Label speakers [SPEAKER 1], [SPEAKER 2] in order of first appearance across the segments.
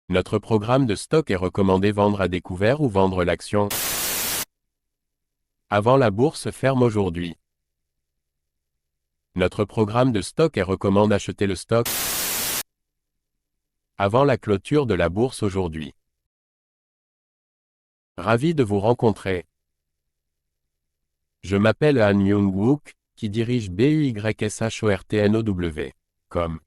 [SPEAKER 1] Notre programme de stock est recommandé vendre à découvert ou vendre l'action. Avant la bourse ferme aujourd'hui. Notre programme de stock est recommande acheter le stock avant la clôture de la bourse aujourd'hui. Ravi de vous rencontrer. Je m'appelle Han Myung-wook, qui dirige BUYSHORTNOW.com.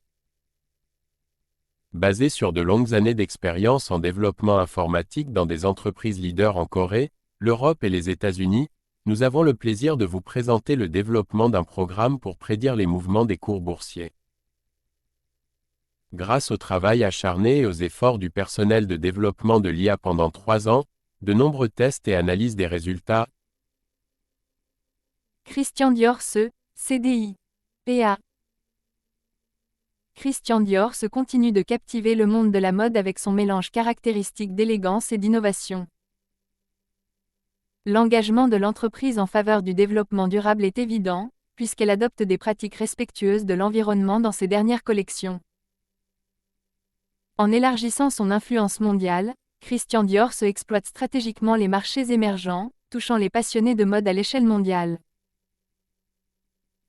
[SPEAKER 1] Basé sur de longues années d'expérience en développement informatique dans des entreprises leaders en Corée, l'Europe et les États-Unis, nous avons le plaisir de vous présenter le développement d'un programme pour prédire les mouvements des cours boursiers. Grâce au travail acharné et aux efforts du personnel de développement de l'IA pendant 3 ans, de nombreux tests et analyses des résultats.
[SPEAKER 2] Christian Dior CDI. PA. Christian Dior continue de captiver le monde de la mode avec son mélange caractéristique d'élégance et d'innovation. L'engagement de l'entreprise en faveur du développement durable est évident, puisqu'elle adopte des pratiques respectueuses de l'environnement dans ses dernières collections. En élargissant son influence mondiale, Christian Dior exploite stratégiquement les marchés émergents, touchant les passionnés de mode à l'échelle mondiale.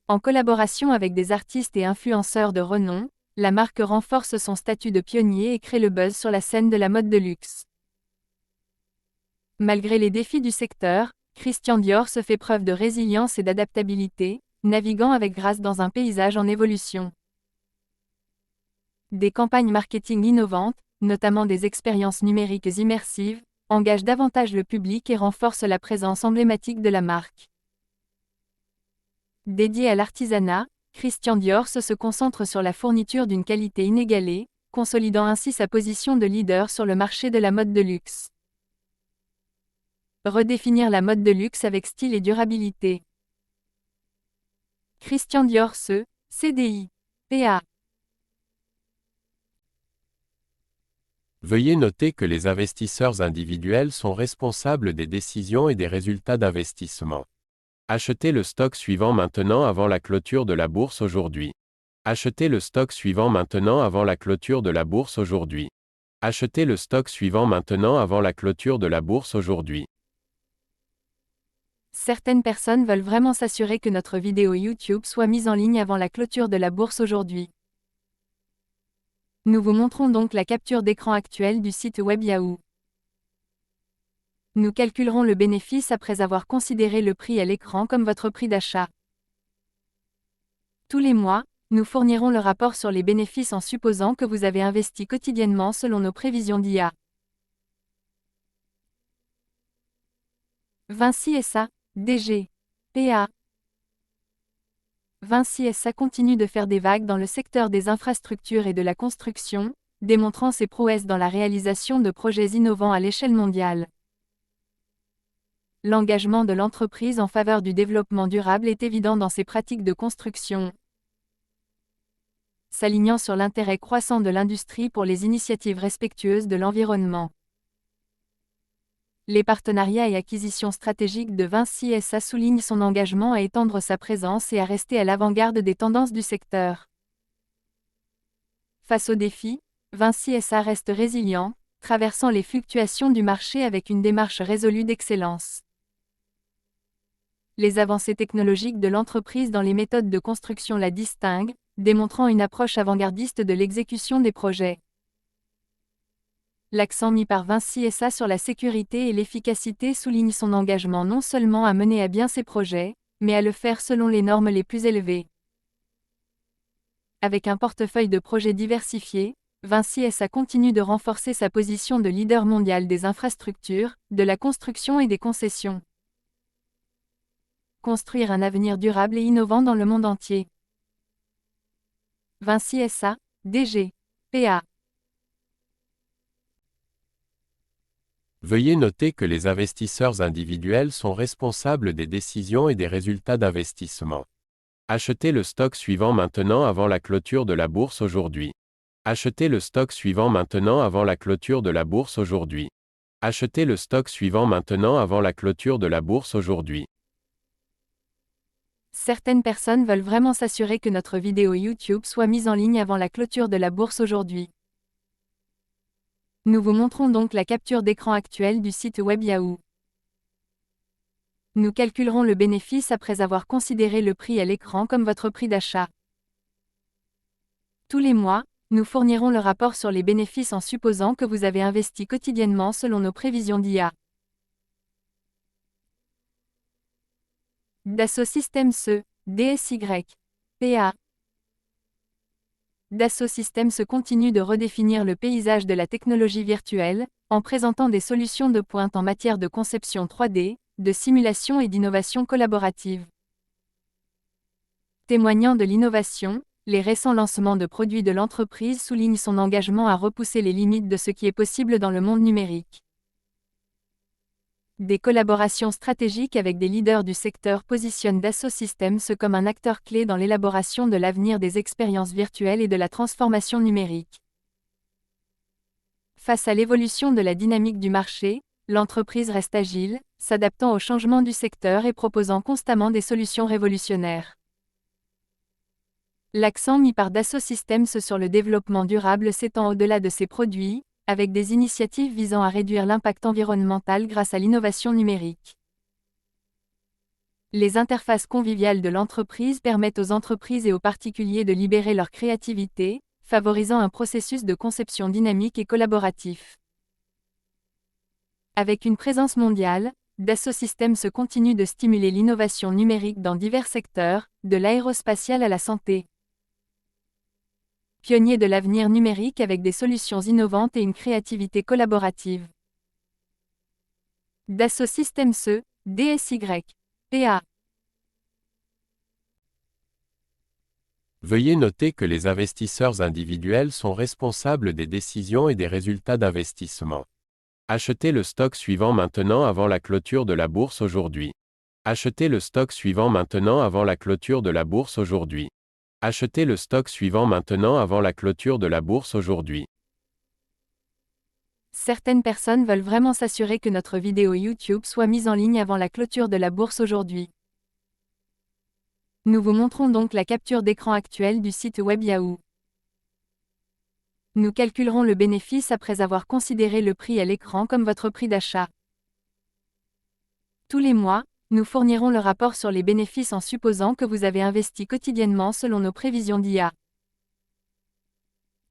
[SPEAKER 2] En collaboration avec des artistes et influenceurs de renom, la marque renforce son statut de pionnier et crée le buzz sur la scène de la mode de luxe. Malgré les défis du secteur, Christian Dior fait preuve de résilience et d'adaptabilité, naviguant avec grâce dans un paysage en évolution. Des campagnes marketing innovantes, notamment des expériences numériques immersives, engagent davantage le public et renforcent la présence emblématique de la marque. Dédié à l'artisanat, Christian Dior se concentre sur la fourniture d'une qualité inégalée, consolidant ainsi sa position de leader sur le marché de la mode de luxe. Redéfinir la mode de luxe avec style et durabilité. Christian Dior CDI. PA.
[SPEAKER 1] Veuillez noter que les investisseurs individuels sont responsables des décisions et des résultats d'investissement. Achetez le stock suivant maintenant avant la clôture de la bourse aujourd'hui. Achetez le stock suivant maintenant avant la clôture de la bourse aujourd'hui. Achetez le stock suivant maintenant avant la clôture de la bourse aujourd'hui.
[SPEAKER 2] Certaines personnes veulent vraiment s'assurer que notre vidéo YouTube soit mise en ligne avant la clôture de la bourse aujourd'hui. Nous vous montrons donc la capture d'écran actuelle du site web Yahoo. Nous calculerons le bénéfice après avoir considéré le prix à l'écran comme votre prix d'achat. Tous les mois, nous fournirons le rapport sur les bénéfices en supposant que vous avez investi quotidiennement selon nos prévisions d'IA. Vinci SA, DG. PA. Vinci SA continue de faire des vagues dans le secteur des infrastructures et de la construction, démontrant ses prouesses dans la réalisation de projets innovants à l'échelle mondiale. L'engagement de l'entreprise en faveur du développement durable est évident dans ses pratiques de construction. S'alignant sur l'intérêt croissant de l'industrie pour les initiatives respectueuses de l'environnement. Les partenariats et acquisitions stratégiques de Vinci SA soulignent son engagement à étendre sa présence et à rester à l'avant-garde des tendances du secteur. Face aux défis, Vinci SA reste résilient, traversant les fluctuations du marché avec une démarche résolue d'excellence. Les avancées technologiques de l'entreprise dans les méthodes de construction la distinguent, démontrant une approche avant-gardiste de l'exécution des projets. L'accent mis par Vinci SA sur la sécurité et l'efficacité souligne son engagement non seulement à mener à bien ses projets, mais à le faire selon les normes les plus élevées. Avec un portefeuille de projets diversifiés, Vinci SA continue de renforcer sa position de leader mondial des infrastructures, de la construction et des concessions. Construire un avenir durable et innovant dans le monde entier. Vinci SA, DG. PA.
[SPEAKER 1] Veuillez noter que les investisseurs individuels sont responsables des décisions et des résultats d'investissement. Achetez le stock suivant maintenant avant la clôture de la bourse aujourd'hui. Achetez le stock suivant maintenant avant la clôture de la bourse aujourd'hui. Achetez le stock suivant maintenant avant la clôture de la bourse aujourd'hui.
[SPEAKER 2] Certaines personnes veulent vraiment s'assurer que notre vidéo YouTube soit mise en ligne avant la clôture de la bourse aujourd'hui. Nous vous montrons donc la capture d'écran actuelle du site web Yahoo. Nous calculerons le bénéfice après avoir considéré le prix à l'écran comme votre prix d'achat. Tous les mois, nous fournirons le rapport sur les bénéfices en supposant que vous avez investi quotidiennement selon nos prévisions d'IA. Dassault Systèmes DSY, PA. Dassault Systèmes continue de redéfinir le paysage de la technologie virtuelle, en présentant des solutions de pointe en matière de conception 3D, de simulation et d'innovation collaborative. Témoignant de l'innovation, les récents lancements de produits de l'entreprise soulignent son engagement à repousser les limites de ce qui est possible dans le monde numérique. Des collaborations stratégiques avec des leaders du secteur positionnent Dassault Systèmes comme un acteur clé dans l'élaboration de l'avenir des expériences virtuelles et de la transformation numérique. Face à l'évolution de la dynamique du marché, l'entreprise reste agile, s'adaptant aux changements du secteur et proposant constamment des solutions révolutionnaires. L'accent mis par Dassault Systèmes sur le développement durable s'étend au-delà de ses produits, avec des initiatives visant à réduire l'impact environnemental grâce à l'innovation numérique. Les interfaces conviviales de l'entreprise permettent aux entreprises et aux particuliers de libérer leur créativité, favorisant un processus de conception dynamique et collaboratif. Avec une présence mondiale, Dassault Systèmes continue de stimuler l'innovation numérique dans divers secteurs, de l'aérospatial à la santé. Pionnier de l'avenir numérique avec des solutions innovantes et une créativité collaborative. Dassault Systèmes DSY, PA.
[SPEAKER 1] Veuillez noter que les investisseurs individuels sont responsables des décisions et des résultats d'investissement. Achetez le stock suivant maintenant avant la clôture de la bourse aujourd'hui. Achetez le stock suivant maintenant avant la clôture de la bourse aujourd'hui. Achetez le stock suivant maintenant avant la clôture de la bourse aujourd'hui.
[SPEAKER 2] Certaines personnes veulent vraiment s'assurer que notre vidéo YouTube soit mise en ligne avant la clôture de la bourse aujourd'hui. Nous vous montrons donc la capture d'écran actuelle du site web Yahoo. Nous calculerons le bénéfice après avoir considéré le prix à l'écran comme votre prix d'achat. Tous les mois, nous fournirons le rapport sur les bénéfices en supposant que vous avez investi quotidiennement selon nos prévisions d'IA.